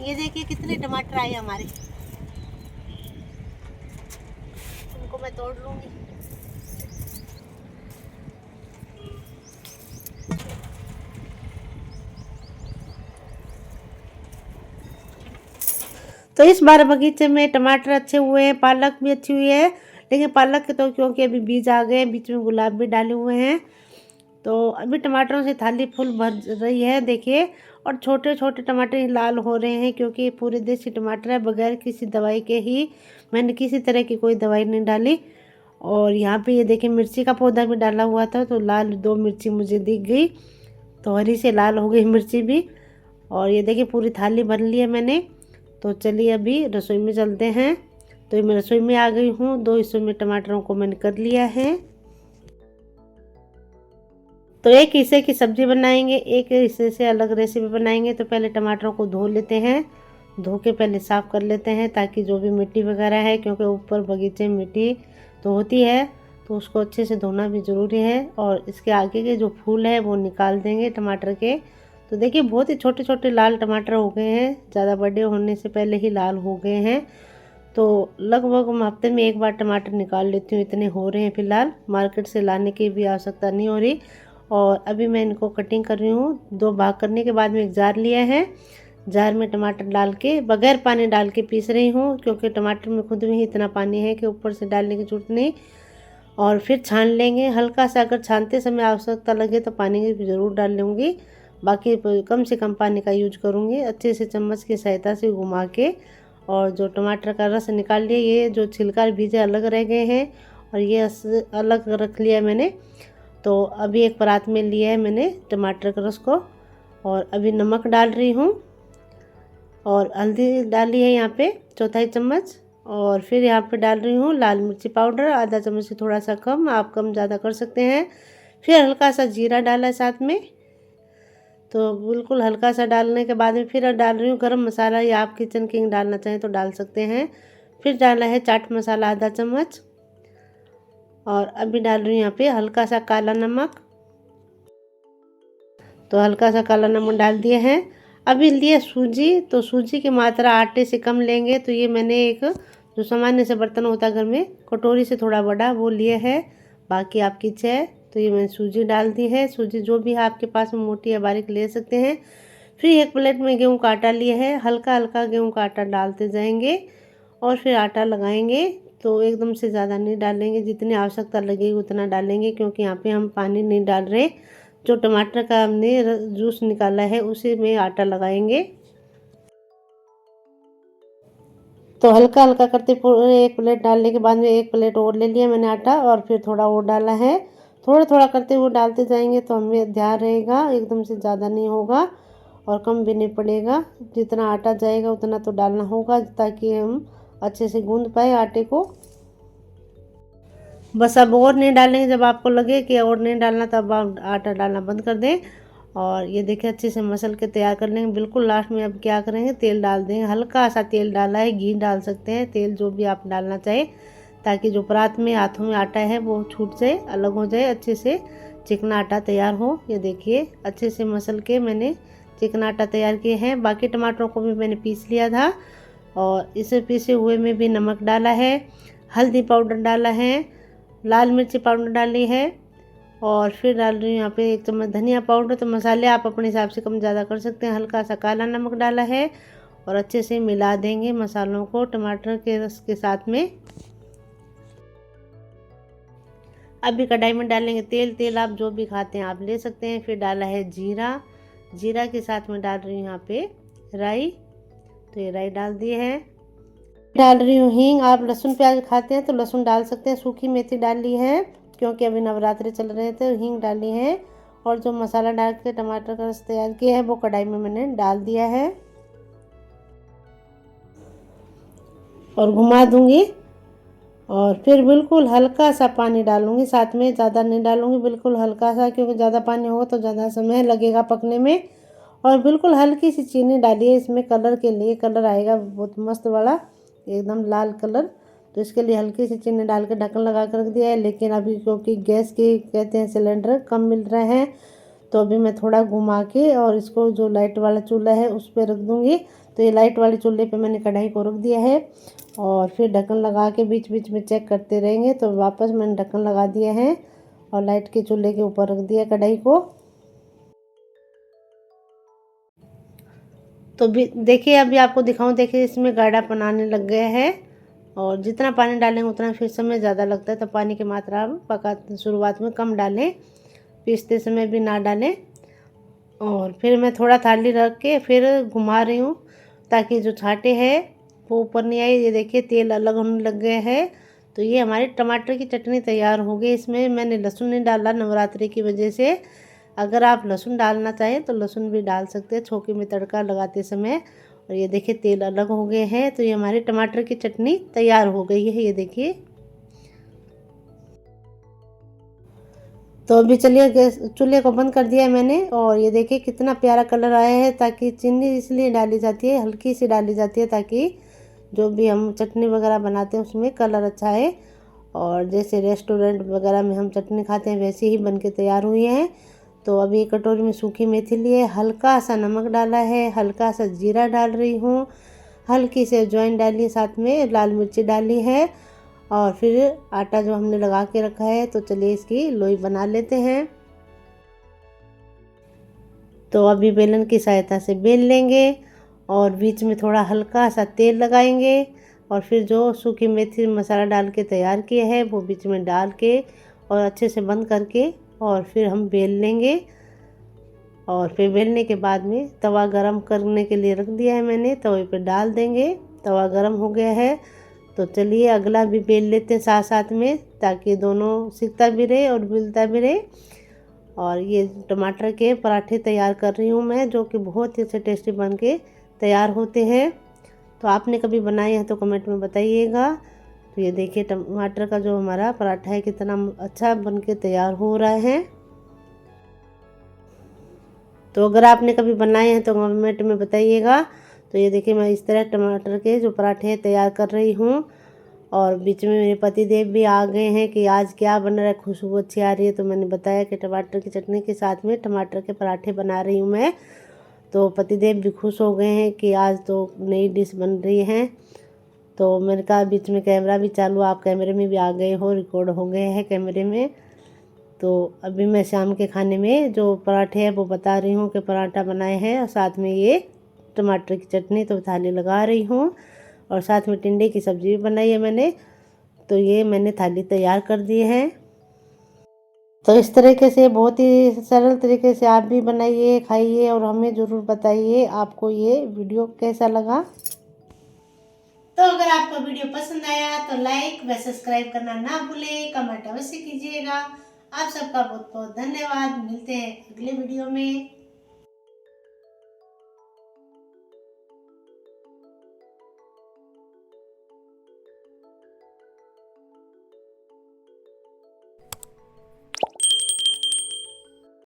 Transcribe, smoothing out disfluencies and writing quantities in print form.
ये देखिए कितने टमाटर आए हमारे, उनको मैं तोड़ लूँगी। तो इस बार बगीचे में टमाटर अच्छे हुए हैं, पालक भी अच्छी हुई है, लेकिन पालक के तो क्योंकि अभी बीज आ गए, बीच में गुलाब भी डाले हुए हैं, तो अभी टमाटरों से थाली फुल भर रही है देखिए। और छोटे छोटे टमाटर ही लाल हो रहे हैं क्योंकि ये पूरे देसी टमाटर है, बगैर किसी दवाई के ही, मैंने किसी तरह की कोई दवाई नहीं डाली। और यहाँ पे ये देखिए मिर्ची का पौधा भी डाला हुआ था, तो लाल 2 मिर्ची मुझे दिख गई, तो हरी से लाल हो गई मिर्ची भी। और ये देखिए पूरी थाली भर ली है मैंने। तो चलिए अभी रसोई में चलते हैं। तो ये मैं रसोई में आ गई हूँ, 2 हिस्सों में टमाटरों को मैंने कर लिया है। तो एक हिस्से की सब्जी बनाएंगे, एक हिस्से से अलग रेसिपी बनाएंगे। तो पहले टमाटरों को धो लेते हैं, धो के पहले साफ़ कर लेते हैं ताकि जो भी मिट्टी वगैरह है, क्योंकि ऊपर बगीचे में मिट्टी तो होती है, तो उसको अच्छे से धोना भी ज़रूरी है। और इसके आगे के जो फूल है वो निकाल देंगे टमाटर के। तो देखिए बहुत ही छोटे छोटे लाल टमाटर हो गए हैं, ज़्यादा बड़े होने से पहले ही लाल हो गए हैं। तो लगभग हम हफ्ते में एक बार टमाटर निकाल लेती हूँ, इतने हो रहे हैं फ़िलहाल, मार्केट से लाने की भी आवश्यकता नहीं हो रही। और अभी मैं इनको कटिंग कर रही हूँ। 2 भाग करने के बाद में एक जार लिया है, जार में टमाटर डाल के बगैर पानी डाल के पीस रही हूँ, क्योंकि टमाटर में खुद में ही इतना पानी है कि ऊपर से डालने की जरूरत नहीं। और फिर छान लेंगे हल्का सा, अगर छानते समय आवश्यकता लगे तो पानी की ज़रूर डाल लूँगी, बाकी कम से कम पानी का यूज करूँगी। अच्छे से चम्मच की सहायता से घुमा के, और जो टमाटर का रस निकाल लिया, ये जो छिलका बीजे अलग रह गए हैं और ये अलग रख लिया मैंने। तो अभी एक परात में लिया है मैंने टमाटर के रस को, और अभी नमक डाल रही हूँ, और हल्दी डाली है यहाँ पे 1/4 चम्मच। और फिर यहाँ पे डाल रही हूँ लाल मिर्ची पाउडर, आधा चम्मच से थोड़ा सा कम, आप कम ज़्यादा कर सकते हैं। फिर हल्का सा जीरा डाला है साथ में। तो बिल्कुल हल्का सा डालने के बाद में फिर डाल रही हूँ गरम मसाला, या आप किचन किंग डालना चाहें तो डाल सकते हैं। फिर डाला है चाट मसाला आधा चम्मच, और अभी डाल रही हूँ यहाँ पे हल्का सा काला नमक। तो हल्का सा काला नमक डाल दिए हैं। अभी लिए सूजी, तो सूजी की मात्रा आटे से कम लेंगे। तो ये मैंने एक जो सामान्य से बर्तन होता है घर में, कटोरी से थोड़ा बड़ा, वो लिए है, बाकी आपकी इच्छा है। तो ये मैंने सूजी डाल दी है, सूजी जो भी है आपके पास में मोटी या बारीक ले सकते हैं। फिर एक प्लेट में गेहूं का आटा लिए है, हल्का हल्का गेहूं का आटा डालते जाएंगे और फिर आटा लगाएंगे। तो एकदम से ज़्यादा नहीं डालेंगे, जितनी आवश्यकता लगेगी उतना डालेंगे, क्योंकि यहाँ पे हम पानी नहीं डाल रहे। जो टमाटर का हमने जूस निकाला है उसी में आटा लगाएंगे। तो हल्का हल्का करते पूरे एक प्लेट डालने के बाद में एक प्लेट और ले लिया मैंने आटा, और फिर थोड़ा और डाला है। थोड़ा थोड़ा करते हुए डालते जाएंगे तो हमें ध्यान रहेगा, एकदम से ज़्यादा नहीं होगा और कम भी नहीं पड़ेगा। जितना आटा जाएगा उतना तो डालना होगा, ताकि हम अच्छे से गूंद पाए आटे को। बस अब और नहीं डालेंगे, जब आपको लगे कि और नहीं डालना तब आप आटा डालना बंद कर दें। और ये देखिए अच्छे से मसल के तैयार कर लेंगे। बिल्कुल लास्ट में अब क्या करेंगे, तेल डाल देंगे, हल्का सा तेल डाला है, घी डाल सकते हैं, तेल जो भी आप डालना चाहें, ताकि जो परात में हाथों में आटा है वो छूट जाए, अलग हो जाए, अच्छे से चिकना आटा तैयार हो। ये देखिए अच्छे से मसल के मैंने चिकना आटा तैयार किए हैं। बाकी टमाटरों को भी मैंने पीस लिया था, और इसे पीसे हुए में भी नमक डाला है, हल्दी पाउडर डाला है, लाल मिर्ची पाउडर डाली है, और फिर डाल रही हूँ यहाँ पे 1 चम्मच धनिया पाउडर। तो मसाले आप अपने हिसाब से कम ज़्यादा कर सकते हैं। हल्का सा काला नमक डाला है, और अच्छे से मिला देंगे मसालों को टमाटर के रस के साथ में। अभी कढ़ाई में डालेंगे तेल, तेल आप जो भी खाते हैं आप ले सकते हैं। फिर डाला है जीरा, जीरा के साथ में डाल रही हूँ यहाँ पे राई। तो ये राई डाल दी है। डाल रही हूँ हींग, आप लहसुन प्याज खाते हैं तो लहसुन डाल सकते हैं। सूखी मेथी डाली है क्योंकि अभी नवरात्रि चल रहे थे, हींग डाली है। और जो मसाला डाल के टमाटर का रस तैयार किया है वो कढ़ाई में मैंने डाल दिया है, और घुमा दूंगी। और फिर बिल्कुल हल्का सा पानी डालूंगी साथ में, ज़्यादा नहीं डालूंगी, बिल्कुल हल्का सा, क्योंकि ज़्यादा पानी हो तो ज़्यादा समय लगेगा पकने में। और बिल्कुल हल्की सी चीनी डालिए इसमें, कलर के लिए, कलर आएगा बहुत मस्त वाला, एकदम लाल कलर। तो इसके लिए हल्की सी चीनी डाल के ढक्कन लगा कर रख दिया है। लेकिन अभी क्योंकि गैस के कहते हैं सिलेंडर कम मिल रहे हैं, तो अभी मैं थोड़ा घुमा के और इसको जो लाइट वाला चूल्हा है उस पर रख दूँगी, तो ये लाइट वाले चूल्हे पे मैंने कढ़ाई को रख दिया है और फिर ढक्कन लगा के बीच बीच में चेक करते रहेंगे। तो वापस मैंने ढक्कन लगा दिया है और लाइट के चूल्हे के ऊपर रख दिया कढ़ाई को। तो भी देखिए, अभी आपको दिखाऊं, देखिए इसमें गाढ़ापन आने लग गया है और जितना पानी डालेंगे उतना फिर समय ज़्यादा लगता है। तो पानी की मात्रा पका शुरुआत में कम डालें, पीसते समय भी ना डालें। और फिर मैं थोड़ा थाली रख के फिर घुमा रही हूँ ताकि जो छाटे हैं वो ऊपर नहीं आए। ये देखिए तेल अलग होने लग गया है। तो ये हमारी टमाटर की चटनी तैयार हो गई। इसमें मैंने लहसुन नहीं डाला नवरात्रि की वजह से। अगर आप लहसुन डालना चाहें तो लहसुन भी डाल सकते हैं छौंके में तड़का लगाते समय। और ये देखिए तेल अलग हो गए हैं। तो ये हमारी टमाटर की चटनी तैयार हो गई है, ये देखिए। तो अभी चलिए गैस चूल्हे को बंद कर दिया है मैंने और ये देखिए कितना प्यारा कलर आया है। ताकि चीनी इसलिए डाली जाती है, हल्की सी डाली जाती है ताकि जो भी हम चटनी वगैरह बनाते हैं उसमें कलर अच्छा है। और जैसे रेस्टोरेंट वगैरह में हम चटनी खाते हैं वैसे ही बन के तैयार हुई हैं। तो अभी एक कटोरी में सूखी मेथी लिए, हल्का सा नमक डाला है, हल्का सा जीरा डाल रही हूँ, हल्की से अजवाइन डाली, साथ में लाल मिर्ची डाली है। और फिर आटा जो हमने लगा के रखा है, तो चलिए इसकी लोई बना लेते हैं। तो अभी बेलन की सहायता से बेल लेंगे और बीच में थोड़ा हल्का सा तेल लगाएंगे और फिर जो सूखी मेथी मसाला डाल के तैयार किया है वो बीच में डाल के और अच्छे से बंद करके और फिर हम बेल लेंगे। और फिर बेलने के बाद में तवा गरम करने के लिए रख दिया है मैंने, तवे पे डाल देंगे। तवा गरम हो गया है तो चलिए अगला भी बेल लेते हैं साथ साथ में, ताकि दोनों सिकता भी रहे और मिलता भी रहे। और ये टमाटर के पराठे तैयार कर रही हूँ मैं, जो कि बहुत ही अच्छे टेस्टी बन के तैयार होते हैं। तो आपने कभी बनाए हैं तो कमेंट में बताइएगा। तो ये देखिए टमाटर का जो हमारा पराठा है कितना अच्छा बन के तैयार हो रहा है। तो अगर आपने कभी बनाए हैं तो कमेंट में बताइएगा। तो ये देखिए मैं इस तरह टमाटर के जो पराठे तैयार कर रही हूँ और बीच में मेरे पति देव भी आ गए हैं कि आज क्या बन रहा है, खुशबू अच्छी आ रही है। तो मैंने बताया कि टमाटर की चटनी के साथ में टमाटर के पराठे बना रही हूँ मैं। तो पति देव भी खुश हो गए हैं कि आज तो नई डिश बन रही है। तो मैंने कहा बीच में कैमरा भी चालू, आप कैमरे में भी आ गए हो, रिकॉर्ड हो गए हैं कैमरे में। तो अभी मैं शाम के खाने में जो पराठे हैं वो बता रही हूँ कि पराठा बनाए हैं और साथ में ये टमाटर की चटनी तो थाली लगा रही हूँ और साथ में टिंडे की सब्ज़ी भी बनाई है मैंने। तो ये मैंने थाली तैयार कर दी है। तो इस तरीके से बहुत ही सरल तरीके से आप भी बनाइए, खाइए और हमें ज़रूर बताइए आपको ये वीडियो कैसा लगा। तो अगर आपको वीडियो पसंद आया तो लाइक व सब्सक्राइब करना ना भूलें, कमेंट अवश्य कीजिएगा। आप सबका बहुत बहुत धन्यवाद। मिलते हैं अगले वीडियो में।